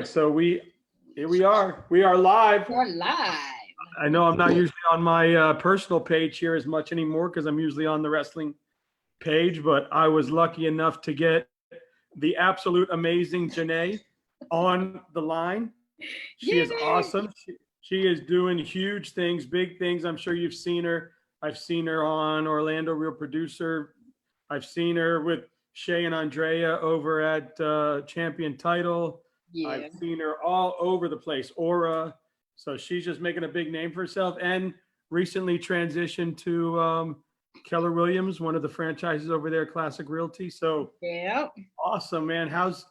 So here we are. We are live. We're live. I know I'm not usually on my personal page here as much anymore because I'm usually on the wrestling page, but I was lucky enough to get the absolute amazing Janay on the line. She is Yay. awesome. She is doing huge things, big things. I'm sure you've seen her. I've seen her on Orlando Real Producer. I've seen her with Shay and Andrea over at Champion Title. Yeah. I've seen her all over the place. Aura. So she's just making a big name for herself and recently transitioned to Keller Williams, one of the franchises over there, Classic Realty. So Yeah. awesome, man. How's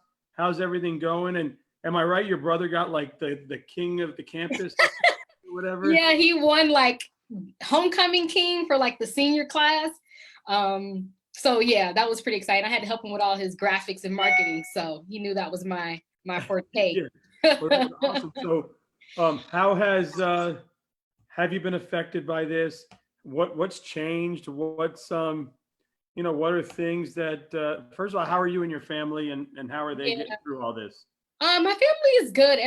everything going? And am I right? Your brother got like the king of the campus or whatever? Yeah, he won like homecoming king for like the senior class. So yeah, that was pretty exciting. I had to help him with all his graphics and marketing. So he knew that was my forte. Yeah. Well, that's awesome. So how have you been affected by this? What's changed? What's what are things that first of all, how are you and your family and how are they getting through all this? My family is good.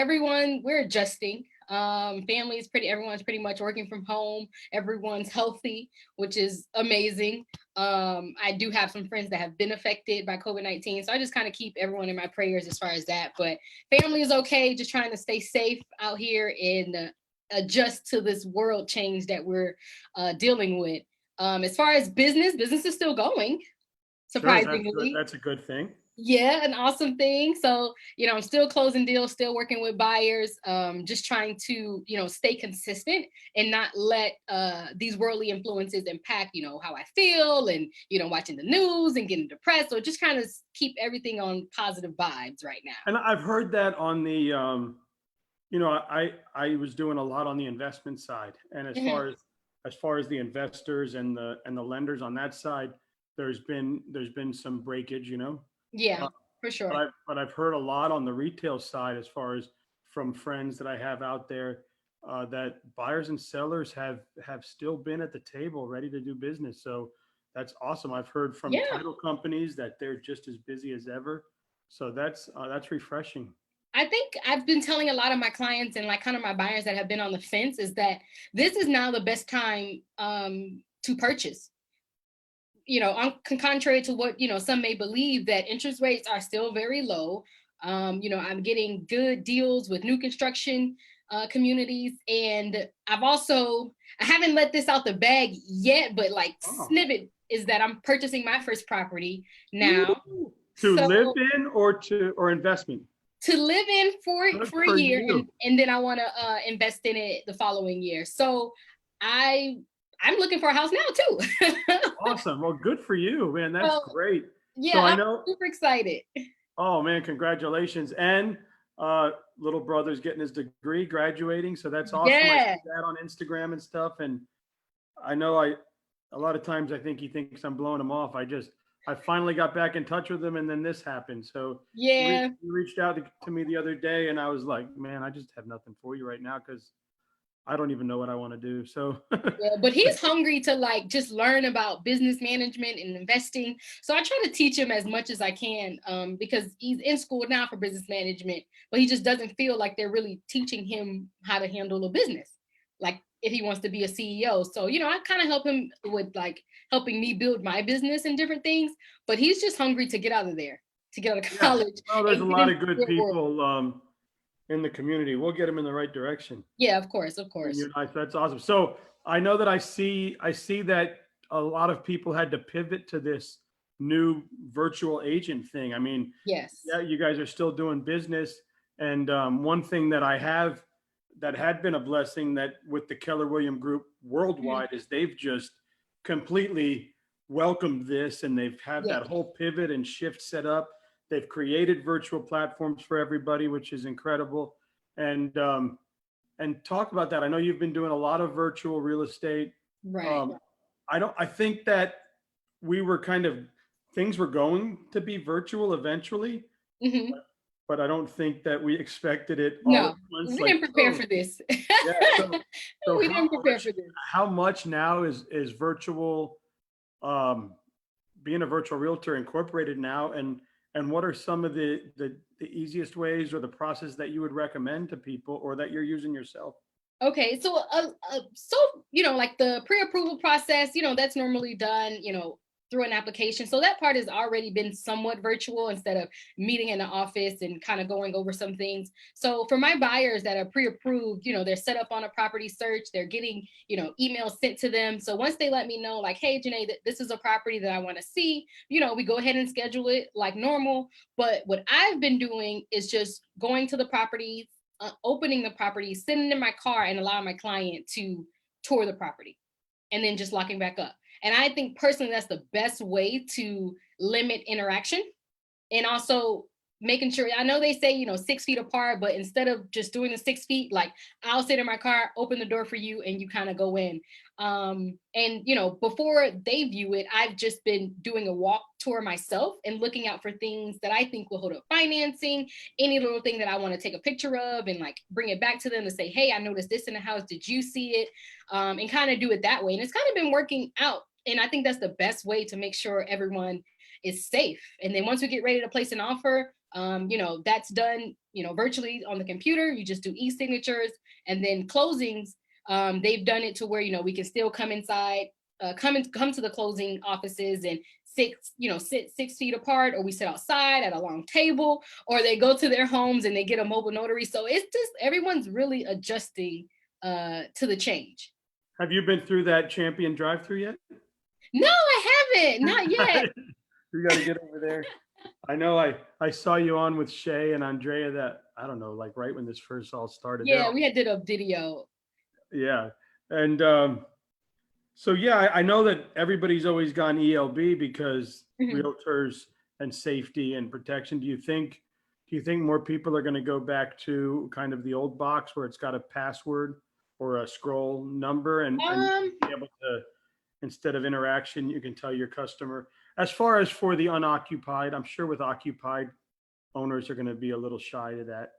We're adjusting. Everyone's pretty much working from home. Everyone's healthy, which is amazing. I do have some friends that have been affected by COVID-19. So I just kind of keep everyone in my prayers as far as that. But family is okay, just trying to stay safe out here and adjust to this world change that we're dealing with. As far as business is still going, surprisingly. Sure, that's a good thing. Yeah, an awesome thing. So, I'm still closing deals, still working with buyers, just trying to, stay consistent and not let these worldly influences impact, how I feel and, watching the news and getting depressed. So just kind of keep everything on positive vibes right now. And I've heard that on the, I was doing a lot on the investment side. And as far as the investors and the lenders on that side, there's been some breakage, Yeah, for sure. But I've heard a lot on the retail side as far as from friends that I have out there that buyers and sellers have still been at the table ready to do business. So that's awesome. I've heard from title companies that they're just as busy as ever. So that's refreshing. I think I've been telling a lot of my clients and like kind of my buyers that have been on the fence is that this is now the best time to purchase. Contrary to what, some may believe, that interest rates are still very low. I'm getting good deals with new construction communities. And I haven't let this out the bag yet, but snippet is that I'm purchasing my first property now. To live in or investment? To live in for a year, and then I want to invest in it the following year. So I'm looking for a house now too. Awesome. Well, good for you, man. That's great. Yeah, so I'm super excited. Oh man, congratulations. And little brother's getting his degree, graduating. So that's awesome. Yeah. I see that on Instagram and stuff. And I know a lot of times I think he thinks I'm blowing him off. I finally got back in touch with him and then this happened. So yeah, he reached out to me the other day and I was like, man, I just have nothing for you right now because I don't even know what I want to do. So yeah, but he's hungry to just learn about business management and investing. So I try to teach him as much as I can because he's in school now for business management, but he just doesn't feel like they're really teaching him how to handle a business, like if he wants to be a CEO. So, I kind of help him with helping me build my business and different things, but he's just hungry to get out of there, to get out of college. Yeah. Well, there's a lot of good people in the community. We'll get them in the right direction. Yeah, of course. That's awesome. So I know that I see that a lot of people had to pivot to this new virtual agent thing. I mean, yes. Yeah, you guys are still doing business. And one thing that had been a blessing that with the Keller Williams Group worldwide is they've just completely welcomed this and they've had that whole pivot and shift set up. They've created virtual platforms for everybody, which is incredible. And talk about that. I know you've been doing a lot of virtual real estate. Right. I think that things were going to be virtual eventually, but I don't think that we expected it. No, we didn't prepare for this. So we didn't prepare for this. How much now is virtual, being a virtual realtor incorporated now? And And what are some of the easiest ways or the process that you would recommend to people or that you're using yourself? Okay, so like the pre-approval process, that's normally done, through an application. So that part has already been somewhat virtual instead of meeting in the office and kind of going over some things. So for my buyers that are pre-approved, they're set up on a property search, they're getting, emails sent to them. So once they let me know, like, hey, Janay, this is a property that I want to see, we go ahead and schedule it like normal. But what I've been doing is just going to the property, opening the property, sitting in my car, and allowing my client to tour the property, and then just locking back up. And I think personally, that's the best way to limit interaction. And also making sure, I know they say, 6 feet apart, but instead of just doing the 6 feet, like I'll sit in my car, open the door for you, and you kind of go in. And, before they view it, I've just been doing a walk tour myself and looking out for things that I think will hold up financing, any little thing that I want to take a picture of and like bring it back to them to say, hey, I noticed this in the house. Did you see it? And kind of do it that way. And it's kind of been working out. And I think that's the best way to make sure everyone is safe. And then once we get ready to place an offer, that's done, virtually on the computer. You just do e-signatures, and then closings. They've done it to where, we can still come inside, come to the closing offices and sit 6 feet apart, or we sit outside at a long table, or they go to their homes and they get a mobile notary. So it's just, everyone's really adjusting to the change. Have you been through that Champion drive-through yet? No, I haven't. Not yet. You got to get over there. I know I saw you on with Shay and Andrea that, I don't know, like right when this first all started. Yeah, we had did a video. Yeah. And so, yeah, I know that everybody's always gone ELB because realtors and safety and protection. Do you think more people are going to go back to kind of the old box where it's got a password or a scroll number and be able to, instead of interaction, you can tell your customer? As far as for the unoccupied, I'm sure with occupied, owners are going to be a little shy to that.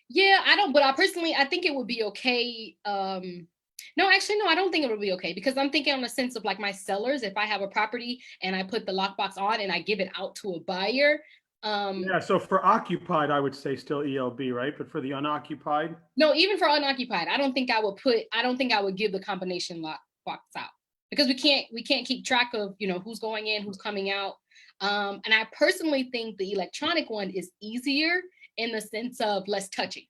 Yeah, but I personally, I think it would be okay. No, actually, no, I don't think it would be okay, because I'm thinking on the sense of like my sellers, if I have a property and I put the lockbox on and I give it out to a buyer. Yeah, so for occupied, I would say still ELB, right? But for the unoccupied? No, even for unoccupied, I don't think I would give the combination lockbox out, because we can't keep track of, who's going in, who's coming out. And I personally think the electronic one is easier in the sense of less touching.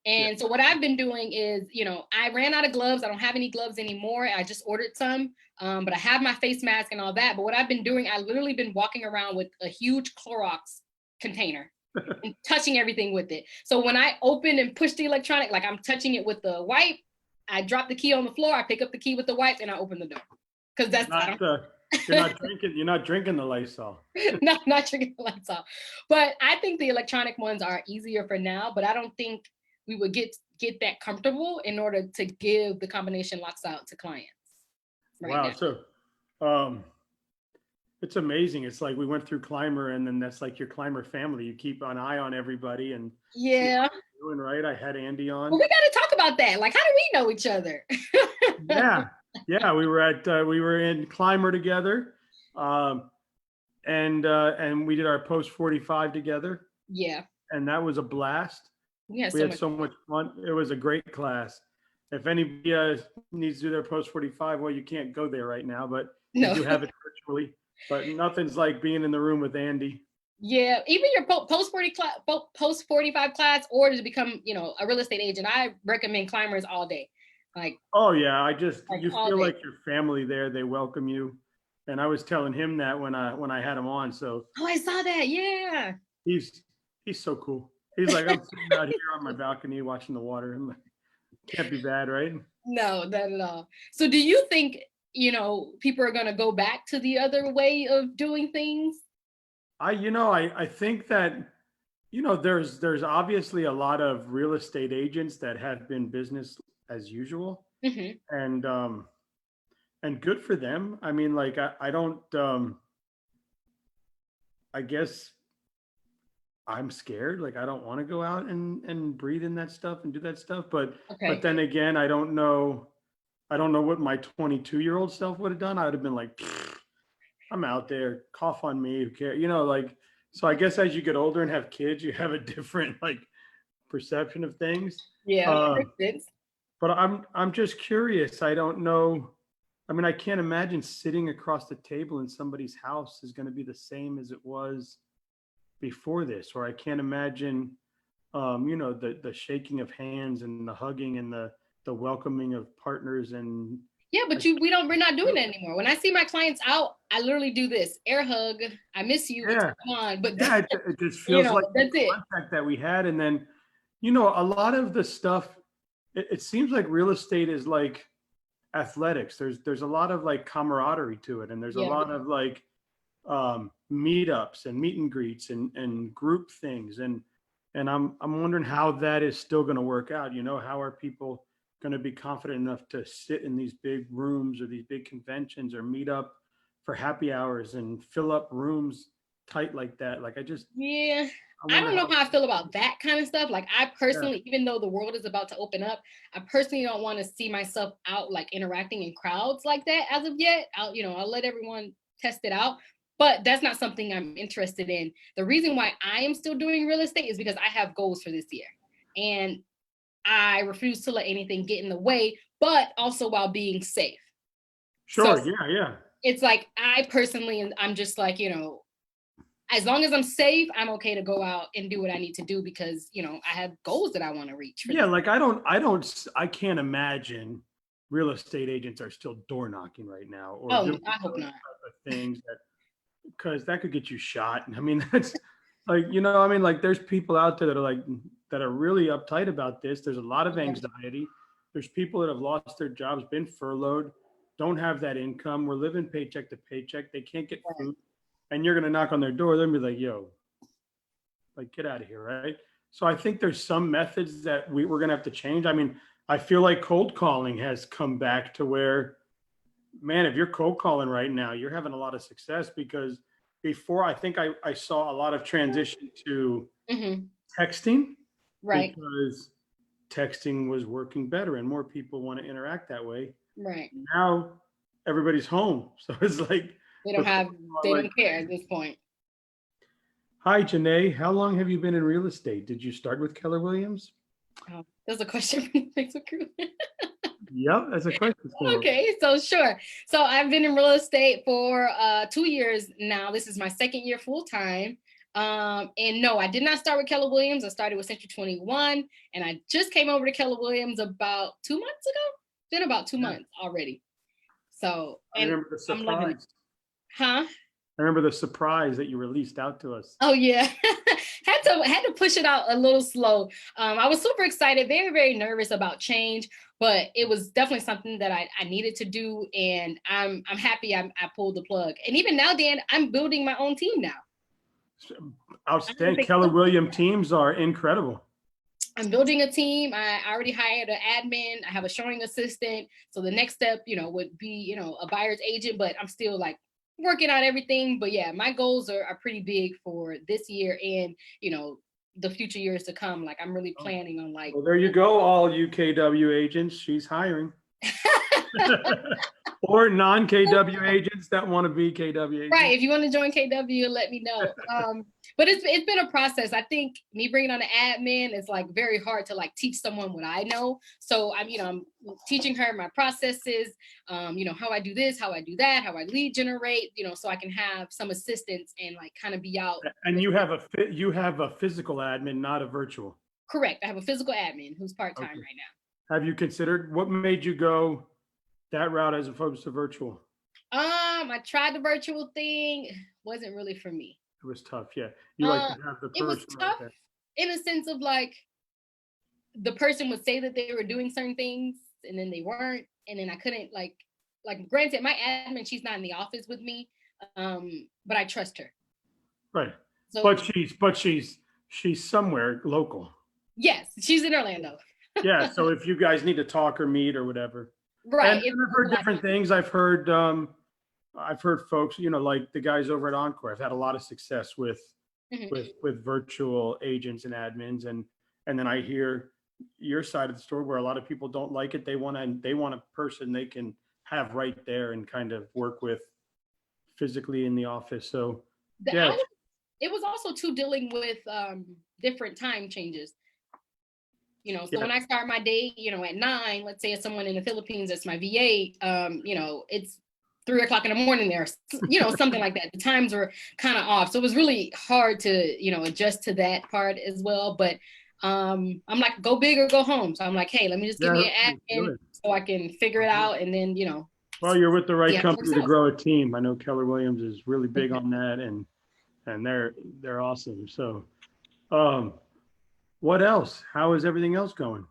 And so what I've been doing is, I ran out of gloves. I don't have any gloves anymore. I just ordered some, but I have my face mask and all that. But what I've been doing, I literally been walking around with a huge Clorox container and touching everything with it. So when I open and push the electronic, like I'm touching it with the wipe, I drop the key on the floor, I pick up the key with the wipe, and I open the door. Because that's you're not drinking the Lysol. not drinking the Lysol. But I think the electronic ones are easier for now, but I don't think we would get that comfortable in order to give the combination locks out to clients. Wow. Now. So it's amazing. It's like we went through Climber, and then that's like your Climber family. You keep an eye on everybody, and yeah, doing right. I had Andy on. Well, we got to talk about that. Like, how do we know each other? Yeah. We were in Climber together, and we did our post 45 together. Yeah, and that was a blast. We had so much fun. It was a great class. If anybody needs to do their post 45, well, you can't go there right now, but you do have it virtually. But nothing's like being in the room with Andy. Yeah, even your post 45 class, or to become, a real estate agent, I recommend Climbers all day. Like, oh yeah, you feel like your family there. They welcome you, and I was telling him that when I had him on. So I saw that. Yeah, he's so cool. He's like, I'm sitting out here on my balcony watching the water. I'm like, can't be bad, right? No, not at all. So do you think, people are going to go back to the other way of doing things? I think that, there's obviously a lot of real estate agents that have been business as usual, and good for them. I mean, like, I don't, I guess I'm scared. Like, I don't want to go out and breathe in that stuff and do that stuff. But then again, I don't know what my 22-year-old self would have done. I would have been like, I'm out there, cough on me, who cares? Like, So I guess as you get older and have kids, you have a different like perception of things. Yeah, Uh, makes sense. but I'm just curious. I don't know. I mean, I can't imagine sitting across the table in somebody's house is going to be the same as it was before this, or I can't imagine, the shaking of hands and the hugging and the welcoming of partners and Yeah, but I, we're not doing that anymore. When I see my clients out, I literally do this air hug. I miss you. What's yeah, going on? But yeah, it just feels like the that's it. contact that we had, and then, a lot of the stuff. It seems like real estate is like athletics. There's a lot of like camaraderie to it, and there's a Yeah. lot of like meetups and meet and greets and group things, and I'm wondering how that is still going to work out. How are people going to be confident enough to sit in these big rooms or these big conventions or meet up for happy hours and fill up rooms tight like that? Like Yeah. I I wonder don't know how. how I feel about that kind of stuff. Like I Yeah, personally, even though the world is about to open up, I personally don't want to see myself out like interacting in crowds like that as of yet. I'll let everyone test it out. But that's not something I'm interested in. The reason why I am still doing real estate is because I have goals for this year. And I refuse to let anything get in the way, but also while being safe. So sure, yeah, yeah. it's like I personally, and I'm just like, as long as I'm safe, I'm okay to go out and do what I need to do because, I have goals that I want to reach for Yeah, this. like I can't imagine real estate agents are still door knocking right now or Oh, doing I hope those not. type of things because that could get you shot. I mean, that's like, I mean, like there's people out there that are really uptight about this. There's a lot of Yeah. anxiety. There's people that have lost their jobs, been furloughed, don't have that income. We're living paycheck to paycheck. They can't get Right. food. And you're gonna knock on their door, they'll be like, yo, like get out of here, right? So I think there's some methods that we're going to have to change. I mean, I feel like cold calling has come back to where, man, if you're cold calling right now, you're having a lot of success because before I think I saw a lot of transition to Mm-hmm. texting Right. because texting was working better and more people want to interact that way. Right. Now everybody's home. So it's like, They don't the have, calls are they like don't care at crazy. this point. Hi, Janay. How long have you been in real estate? Did you start with Keller Williams? Oh, there's a question from Facebook group. Yep, that's a question for him. Okay, so sure. So I've been in real estate for 2 years now. This is my second year full time. And no, I did not start with Keller Williams. I started with Century 21, and I just came over to Keller Williams about 2 months ago. Been about 2 months already. So, I and remember the I'm loving it. surprise. Huh? I remember the surprise that you released out to us. Oh yeah, had to push it out a little slow. I was super excited, very very nervous about change, but it was definitely something that I needed to do, and I'm happy I pulled the plug. And even now, Dan, I'm building my own team now. Outstanding. Keller Williams teams are incredible. I'm building a team. I already hired an admin. I have a showing assistant. So the next step, would be, a buyer's agent, but I'm still like working on everything. But yeah, my goals are pretty big for this year and, the future years to come. Like I'm really planning on like. Well, there you go, all UKW agents. She's hiring. Or non-KW agents that want to be KW agents. Right. If you want to join KW, let me know. But it's been a process. I think me bringing on an admin is like very hard to like teach someone what I know. So I'm teaching her my processes, how I do this, how I do that, how I lead generate, so I can have some assistance and like kind of be out. And you have a physical admin, not a virtual. Correct. I have a physical admin who's part-time Okay. right now. Have you considered what made you go that route as opposed to virtual? I tried the virtual thing. Wasn't really for me. It was tough. Yeah. You like to Uh, have the it was person right tough there. in a sense of like the person would say that they were doing certain things and then they weren't, and then I couldn't like granted my admin, she's not in the office with me, but I trust her. Right. So But she's somewhere local. yes, she's in Orlando. Yeah. So if you guys need to talk or meet or whatever. And Right. I've heard different things. I've heard folks, like the guys over at Encore. I've had a lot of success with Mhm. with virtual agents and admins, and then I hear your side of the story where a lot of people don't like it. They want a person they can have right there and kind of work with physically in the office. So The yeah, hours it was also too dealing with different time changes. You know, so when I start my day, you know, at 9, let's say it's someone in the Philippines, that's my VA, you know, it's 3 o'clock in the morning there, you know, something like that. The times were kind of off. So it was really hard to, you know, adjust to that part as well. But I'm like, go big or go home. So I'm like, hey, let me just give me an admin so I can figure it out. And then, you know. Well, you're with the right Yeah, company to grow a team. I know Keller Williams is really big on that, and they're awesome. So, what else? How is everything else going?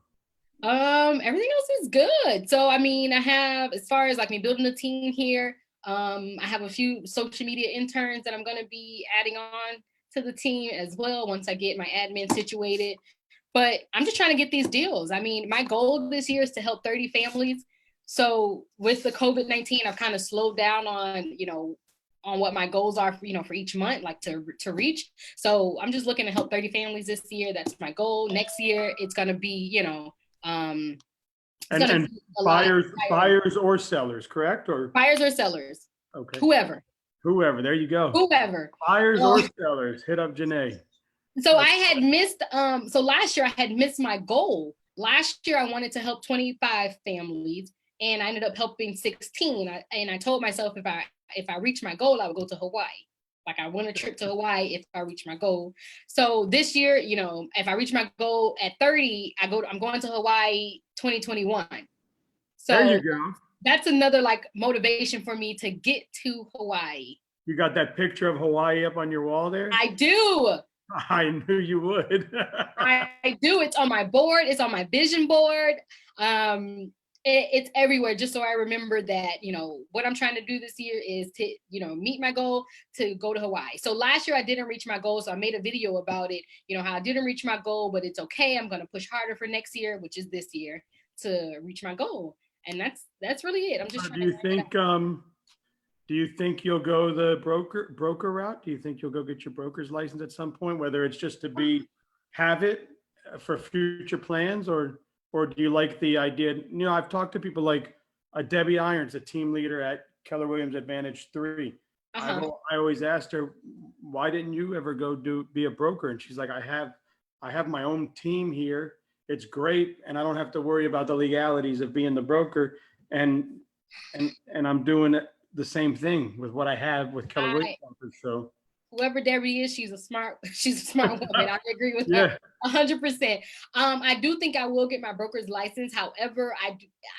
Everything else is good. So I mean, I have, as far as like me building a team here, I have a few social media interns that I'm gonna be adding on to the team as well once I get my admin situated. But I'm just trying to get these deals. I mean, my goal this year is to help 30 families. So with the COVID-19, I've kind of slowed down on, you know, on what my goals are for, you know, for each month, like to reach. So I'm just looking to help 30 families this year. That's my goal. Next year, it's gonna be, you know, And buyers or sellers, correct? Or buyers or sellers, okay, whoever, there you go. whoever. Buyers or sellers, hit up Janay. So I had missed, so last year I had missed my goal. Last year I wanted to help 25 families and I ended up helping 16. And I told myself if I reach my goal, I would go to Hawaii. Like I want a trip to Hawaii if I reach my goal. So this year, you know, if I reach my goal at 30, I'm going to Hawaii 2021. So there you go. That's another like motivation for me to get to Hawaii. You got that picture of Hawaii up on your wall there? I do. I knew you would. I do. It's on my board. It's on my vision board. It's everywhere, just so I remember that, you know, what I'm trying to do this year is to, you know, meet my goal to go to Hawaii. So last year I didn't reach my goal. So I made a video about it, you know, how I didn't reach my goal, but it's okay. I'm going to push harder for next year, which is this year, to reach my goal. And that's really it. I'm just trying do you think you'll go the broker route? Do you think you'll go get your broker's license at some point, whether it's just to have it for future plans, or do you like the idea? You know, I've talked to people like Debbie Irons, a team leader at Keller Williams Advantage 3. I always asked her, why didn't you ever go be a broker? And she's like, I have my own team here. It's great, and I don't have to worry about the legalities of being the broker, and I'm doing the same thing with what I have with Keller Williams. So whoever Debbie is, she's a smart woman. I agree with her 100%. I do think I will get my broker's license. However,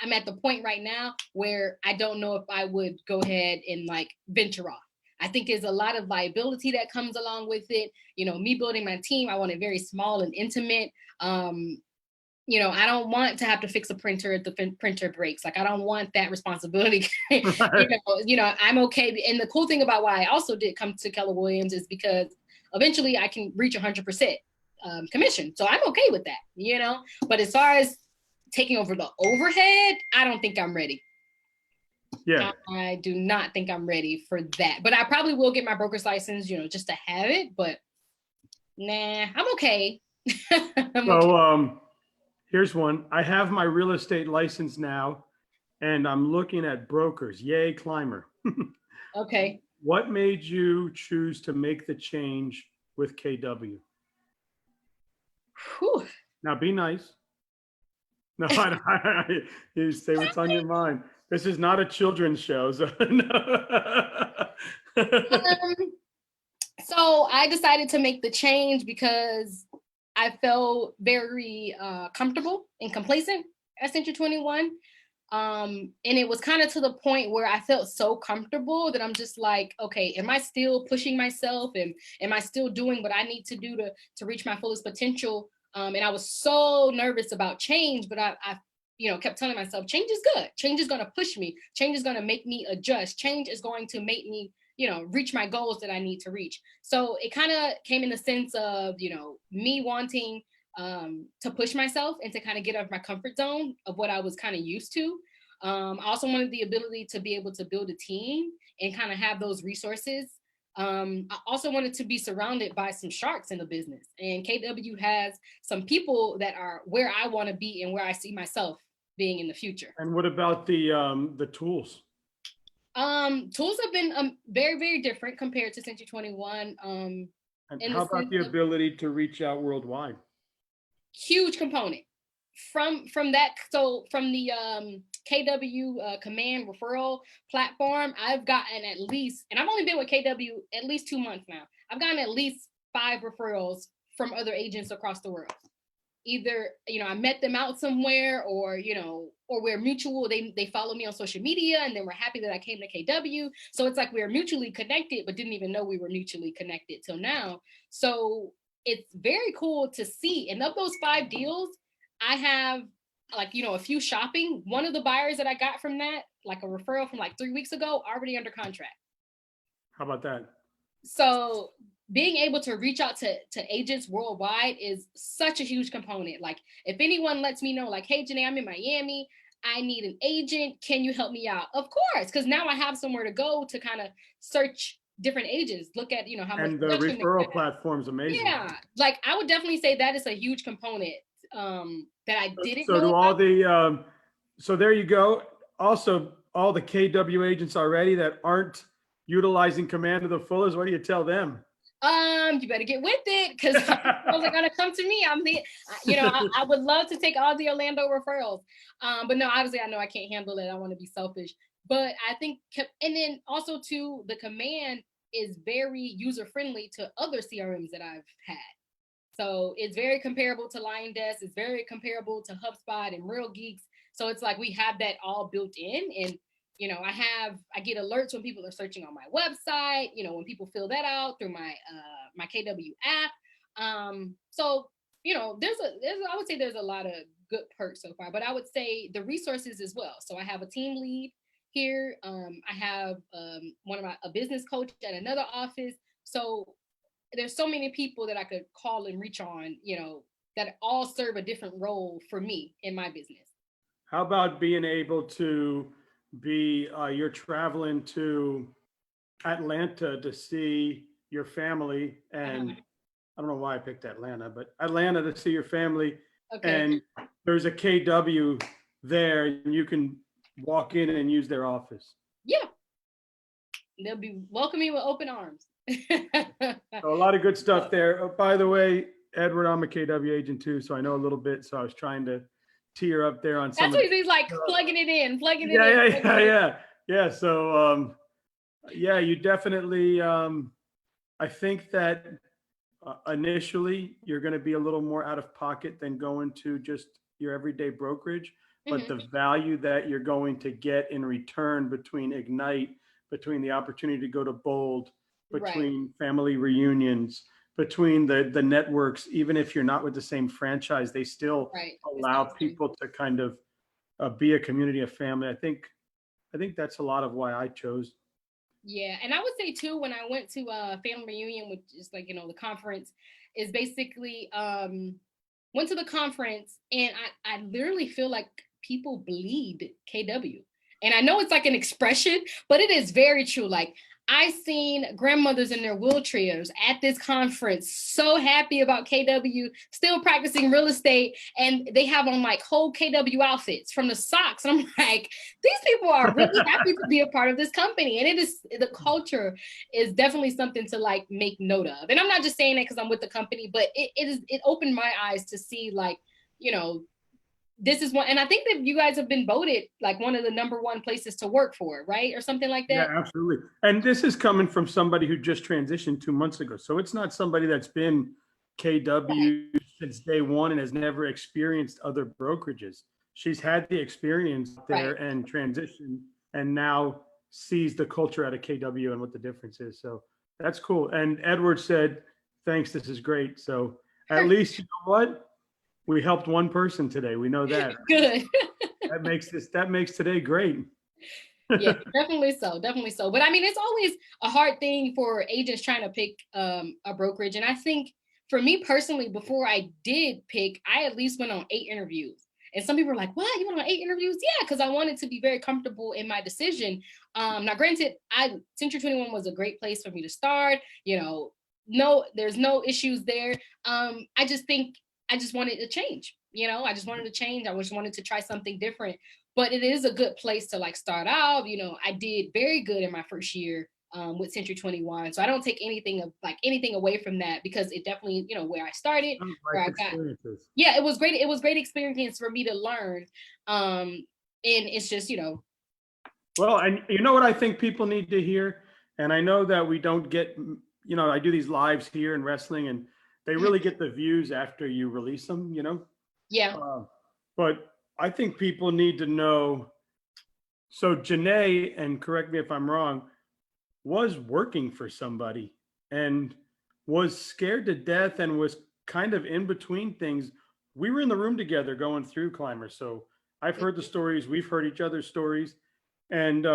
I'm at the point right now where I don't know if I would go ahead and like venture off. I think there's a lot of liability that comes along with it. You know, me building my team, I want it very small and intimate. You know, I don't want to have to fix a printer if the printer breaks. Like, I don't want that responsibility. you know, I'm okay. And the cool thing about why I also did come to Keller Williams is because eventually I can reach 100% commission. So I'm okay with that, you know. But as far as taking over the overhead, I don't think I'm ready. Yeah. I do not think I'm ready for that. But I probably will get my broker's license, you know, just to have it. But nah, I'm okay. Here's one. I have my real estate license now, and I'm looking at brokers. Yay, climber. Okay. What made you choose to make the change with KW? Whew. Now, be nice. No, you say what's on your mind. This is not a children's show. So, so I decided to make the change because I felt very comfortable and complacent at Century 21. And it was kind of to the point where I felt so comfortable that I'm just like, okay, am I still pushing myself? And am I still doing what I need to do to reach my fullest potential? And I was so nervous about change, but I you know, kept telling myself, change is good. Change is going to push me. Change is going to make me adjust. Change is going to make me, you know, reach my goals that I need to reach. So it kind of came in the sense of, you know, me wanting to push myself and to kind of get out of my comfort zone of what I was kind of used to. I also wanted the ability to be able to build a team and kind of have those resources. I also wanted to be surrounded by some sharks in the business, and KW has some people that are where I want to be and where I see myself being in the future. And what about the tools? Tools have been very, very different compared to Century 21. And in the how about sense the of ability to reach out worldwide? huge component from that. So from the KW command referral platform, I've gotten at least, and I've only been with KW at least 2 months now. I've gotten at least 5 referrals from other agents across the world. Either, I met them out somewhere, or, or we're mutual. They follow me on social media, and then we're happy that I came to KW. So it's like we're mutually connected, but didn't even know we were mutually connected till now. So it's very cool to see. And of those 5 deals, I have like, a few shopping. One of the buyers that I got from that, like a referral from like 3 weeks ago, already under contract. How about that? So being able to reach out to agents worldwide is such a huge component. Like if anyone lets me know, like, hey, Janay, I'm in Miami, I need an agent, can you help me out? Of course, because now I have somewhere to go to kind of search different agents, look at, how much And the production referral platform's amazing. yeah, like I would definitely say that is a huge component that I didn't So know do all about. the, so there you go. Also, all the KW agents already that aren't utilizing command of the fullers, what do you tell them? You better get with it, because referrals are gonna come to me. I'm the, I would love to take all the Orlando referrals, but no, obviously I know I can't handle it. I want to be selfish, but I think, and then also too, the command is very user friendly to other CRMs that I've had. So it's very comparable to Lion Desk. It's very comparable to HubSpot and Real Geeks. So it's like we have that all built in, and I get alerts when people are searching on my website. When people fill that out through my KW app. So I would say there's a lot of good perks so far, but I would say the resources as well. So I have a team lead here. I have a business coach at another office. So there's so many people that I could call and reach on, that all serve a different role for me in my business. How about being able to be, you're traveling to Atlanta to see your family, and I don't know why I picked Atlanta, but Atlanta to see your family. Okay. And there's a KW there, and you can walk in and use their office. Yeah. They'll be welcoming with open arms. So a lot of good stuff there. Oh, by the way, Edward, I'm a KW agent too, so I know a little bit. So I was trying to tee her up there on some. That's what he's like, plugging it in. Yeah. So, yeah, you definitely. I think that initially you're going to be a little more out of pocket than going to just your everyday brokerage, but the value that you're going to get in return between Ignite, between the opportunity to go to Bold, between family reunions, between the networks, even if you're not with the same franchise, they still allow people to kind of be a community of family. I think that's a lot of why I chose. Yeah, and I would say too, when I went to family reunion, which is like, the conference, is basically went to the conference, and I literally feel like people bleed KW. And I know it's like an expression, but it is very true. Like I seen grandmothers in their wheelchairs at this conference, so happy about KW, still practicing real estate, and they have on like whole KW outfits from the socks. And I'm like, these people are really happy to be a part of this company. And the culture is definitely something to like make note of. And I'm not just saying that because I'm with the company, but it opened my eyes to see, like, this is one, and I think that you guys have been voted like one of the #1 places to work for, right? Or something like that. Yeah, absolutely. And this is coming from somebody who just transitioned 2 months ago. So it's not somebody that's been KW since day one and has never experienced other brokerages. She's had the experience there and transition, and now sees the culture at a KW and what the difference is. So that's cool. And Edward said, thanks, this is great. So at least, you know what? We helped one person today. We know that. Good. that makes today great. Yeah, definitely so. But I mean, it's always a hard thing for agents trying to pick a brokerage. And I think for me personally, before I did pick, I at least went on 8 interviews. And some people are like, what? You went on 8 interviews? Yeah, because I wanted to be very comfortable in my decision. Now, granted, Century 21 was a great place for me to start. There's no issues there. I just think I just wanted to change. I just wanted to change. I just wanted to try something different. But it is a good place to like start out. I did very good in my first year with Century 21. So I don't take anything away from that, because it definitely, where I started, where I got, yeah, it was great. It was great experience for me to learn. And it's just, Well, and you know what I think people need to hear? And I know that we don't get, I do these lives here in wrestling, and they really get the views after you release them, yeah. But I think people need to know. So Janay, and correct me if I'm wrong, was working for somebody and was scared to death and was kind of in between things. We were in the room together going through Climber. So I've heard the stories, we've heard each other's stories. And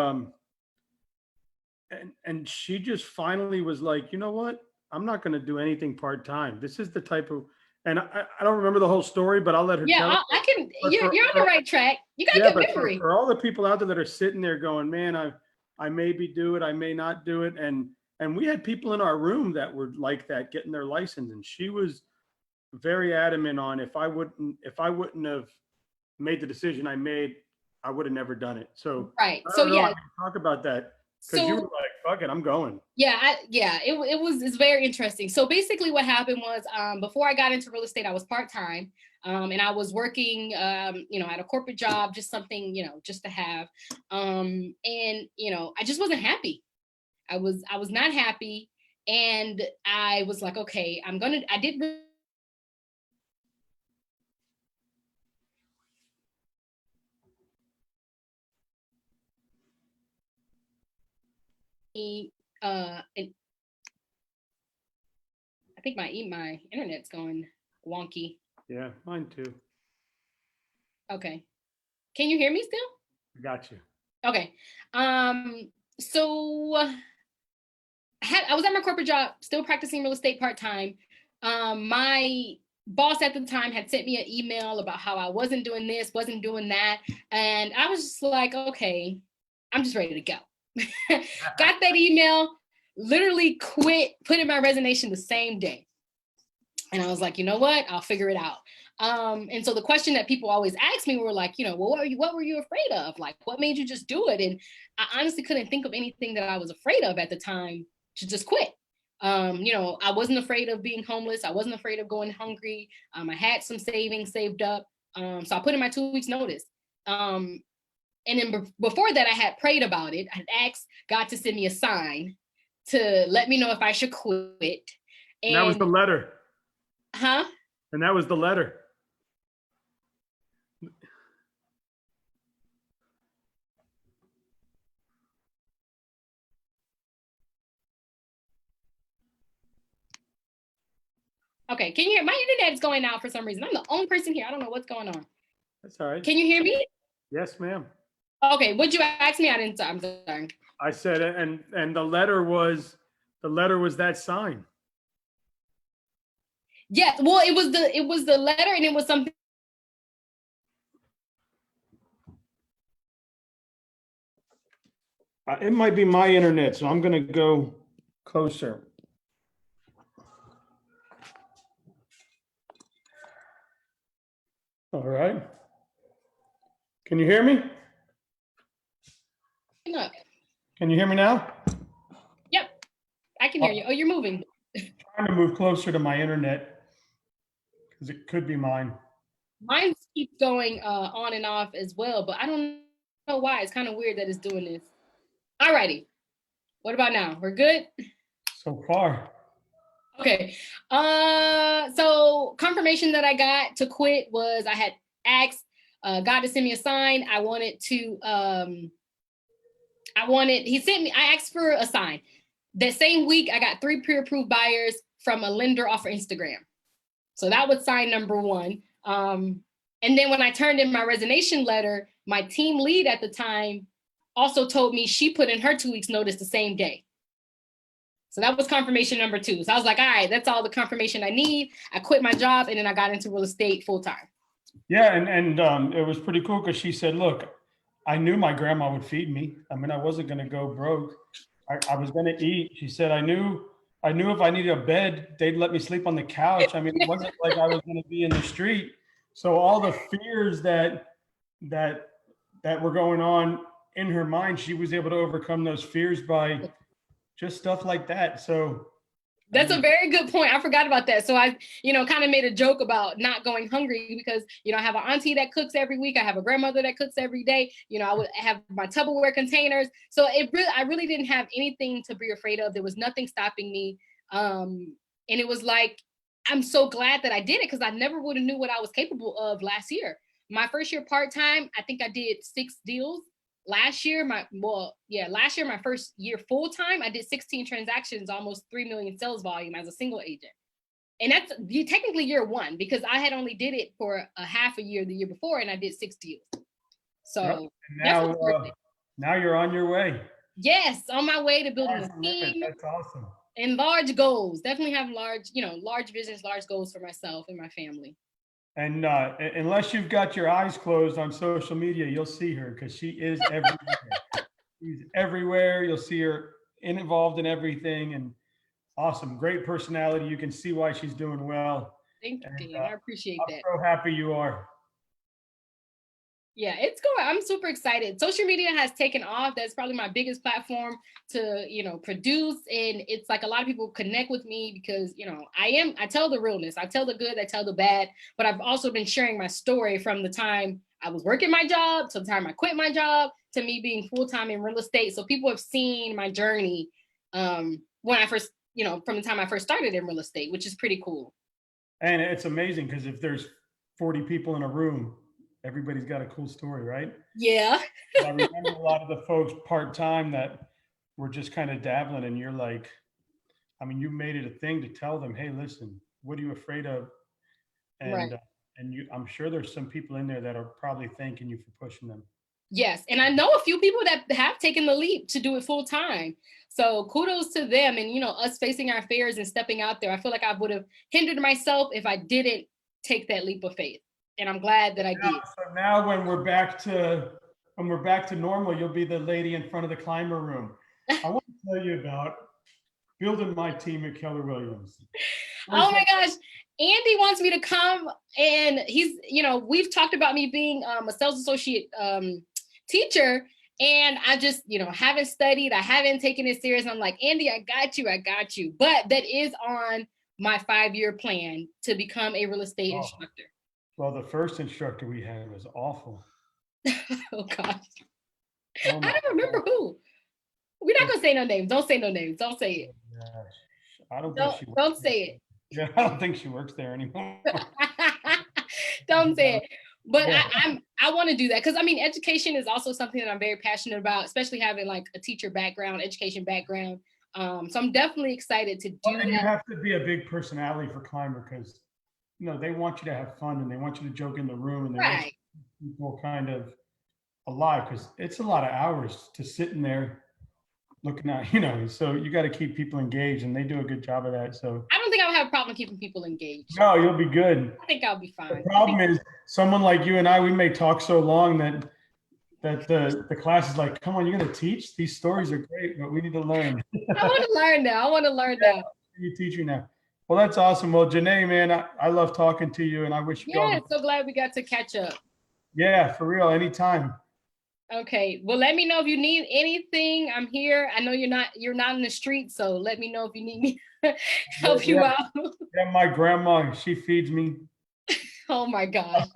and she just finally was like, you know what? I'm not going to do anything part-time. This is the type of, and I don't remember the whole story, but I'll let her tell it. I can. You're on the right track. You got good memory. For all the people out there that are sitting there going, man, I maybe do it, I may not do it, and we had people in our room that were like that, getting their license, and she was very adamant on if I wouldn't have made the decision I made, I would have never done it. So right. So yeah, talk about that, because you were like, fuck it, I'm going. It's very interesting. So basically what happened was, before I got into real estate, I was part-time, and I was working, at a corporate job, just something, just to have, and, I just wasn't happy. I was not happy. And I was like, okay, I did and I think my internet's going wonky. Yeah, mine too. Okay. Can you hear me still? I got you. Okay. So I was at my corporate job, still practicing real estate part-time. My boss at the time had sent me an email about how I wasn't doing this, wasn't doing that. And I was just like, okay, I'm just ready to go. Got that email, literally quit, put in my resignation the same day. And I was like, you know what? I'll figure it out. And so the question that people always ask me were like, well, what were you afraid of? Like, what made you just do it? And I honestly couldn't think of anything that I was afraid of at the time to just quit. I wasn't afraid of being homeless. I wasn't afraid of going hungry. I had some savings saved up. So I put in my 2 weeks notice. And then before that, I had prayed about it. I had asked God to send me a sign to let me know if I should quit. And that was the letter. Huh? And that was the letter. Okay, can you hear? My internet is going out for some reason. I'm the only person here. I don't know what's going on. That's all right. Can you hear me? Yes, ma'am. Okay, what'd you ask me? I'm sorry. I said, and the letter was that sign. Yeah, well, it was the letter, and it was something. It might be my internet, so I'm going to go closer. All right. Can you hear me? No. Can you hear me now? Yep, I can hear you. Oh, you're moving. I'm trying to move closer to my internet because it could be mine. Mine keeps going on and off as well, but I don't know why. It's kind of weird that it's doing this. Alrighty. What about now? We're good? So far. Okay. So confirmation that I got to quit was I had asked God to send me a sign. I asked for a sign. That same week, I got 3 pre-approved buyers from a lender off of Instagram. So that was sign number 1. And then when I turned in my resignation letter, my team lead at the time also told me she put in her 2 weeks notice the same day. So that was confirmation number 2. So I was like, all right, that's all the confirmation I need. I quit my job, and then I got into real estate full time. Yeah, and it was pretty cool because she said, look, I knew my grandma would feed me. I mean, I wasn't going to go broke. I was going to eat. She said, I knew if I needed a bed, they'd let me sleep on the couch. I mean, it wasn't like I was going to be in the street. So all the fears that were going on in her mind, she was able to overcome those fears by just stuff like that. So That's a very good point. I forgot about that. So I, kind of made a joke about not going hungry because, I have an auntie that cooks every week. I have a grandmother that cooks every day. I would have my Tupperware containers. So I really didn't have anything to be afraid of. There was nothing stopping me. And it was like, I'm so glad that I did it because I never would have knew what I was capable of last year. My first year part-time, I think I did 6 deals. Last year, my first year full time, I did 16 transactions, almost 3 million sales volume as a single agent. And that's technically year one because I had only did it for a half a year the year before, and I did 6 deals. So now you're on your way. Yes, on my way to building a team. That's awesome. And large goals. Definitely have large business, large goals for myself and my family. And unless you've got your eyes closed on social media, you'll see her because she is everywhere. She's everywhere. You'll see her involved in everything, and awesome, great personality. You can see why she's doing well. Thank you, Dan. I appreciate that. I'm so happy you are. Yeah, it's going. I'm super excited. Social media has taken off. That's probably my biggest platform to, produce. And it's like a lot of people connect with me because, I tell the realness. I tell the good, I tell the bad. But I've also been sharing my story from the time I was working my job to the time I quit my job to me being full-time in real estate. So people have seen my journey when I first, from the time I first started in real estate, which is pretty cool. And it's amazing because if there's 40 people in a room, everybody's got a cool story, right? Yeah. I remember a lot of the folks part-time that were just kind of dabbling, and you're like, you made it a thing to tell them, hey, listen, what are you afraid of? And right. I'm sure there's some people in there that are probably thanking you for pushing them. Yes. And I know a few people that have taken the leap to do it full time. So kudos to them and, us facing our fears and stepping out there. I feel like I would have hindered myself if I didn't take that leap of faith. And I'm glad that I did. So now when we're back to normal, you'll be the lady in front of the climber room. I want to tell you about building my team at Keller Williams. Oh my gosh. Andy wants me to come, and he's, we've talked about me being a sales associate teacher, and I just, haven't studied. I haven't taken it serious. I'm like, Andy, I got you. But that is on my 5-year plan to become a real estate instructor. Well, the first instructor we had was awful. Oh gosh. I don't remember who. We're not gonna say no names. Don't say no names. Don't say it. I don't say it. Yeah, I don't think she works there anymore. Don't say it. But yeah. I want to do that because education is also something that I'm very passionate about, especially having like a teacher background, education background. So I'm definitely excited to do that. You have to be a big personality for Climber because they want you to have fun and they want you to joke in the room and they want people kind of alive because it's a lot of hours to sit in there looking at, so you got to keep people engaged and they do a good job of that. So I don't think I'll have a problem keeping people engaged. No, you'll be good. I think I'll be fine. The problem is someone like you and I, we may talk so long that the class is like, come on, you're going to teach? These stories are great, but we need to learn. I want to learn now. You're teaching now. Well, that's awesome. Well, Janay, man, I love talking to you and I wish you all. So glad we got to catch up. Yeah, for real. Anytime. Okay. Well, let me know if you need anything. I'm here. I know you're not in the street, so let me know if you need me to help you out. Yeah, my grandma, she feeds me. Oh my gosh.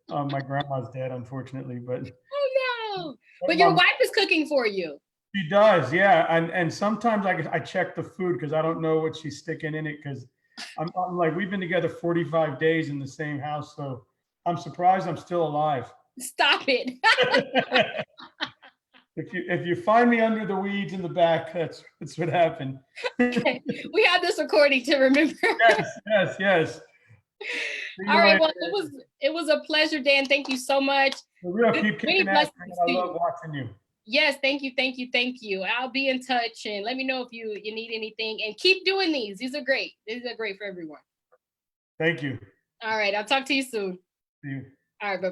My grandma's dead, unfortunately, but. Oh no! But your wife is cooking for you. She does, yeah. And sometimes I check the food because I don't know what she's sticking in it because I'm like, we've been together 45 days in the same house, so I'm surprised I'm still alive. Stop it. If you find me under the weeds in the back, that's what happened. Okay. We have this recording to remember. Yes. All right. Well, it was a pleasure, Dan. Thank you so much. For real, keep kicking ass. I love watching you. Yes, thank you. I'll be in touch and let me know if you need anything and keep doing these. These are great. These are great for everyone. Thank you. All right. I'll talk to you soon. See you. All right. Bye.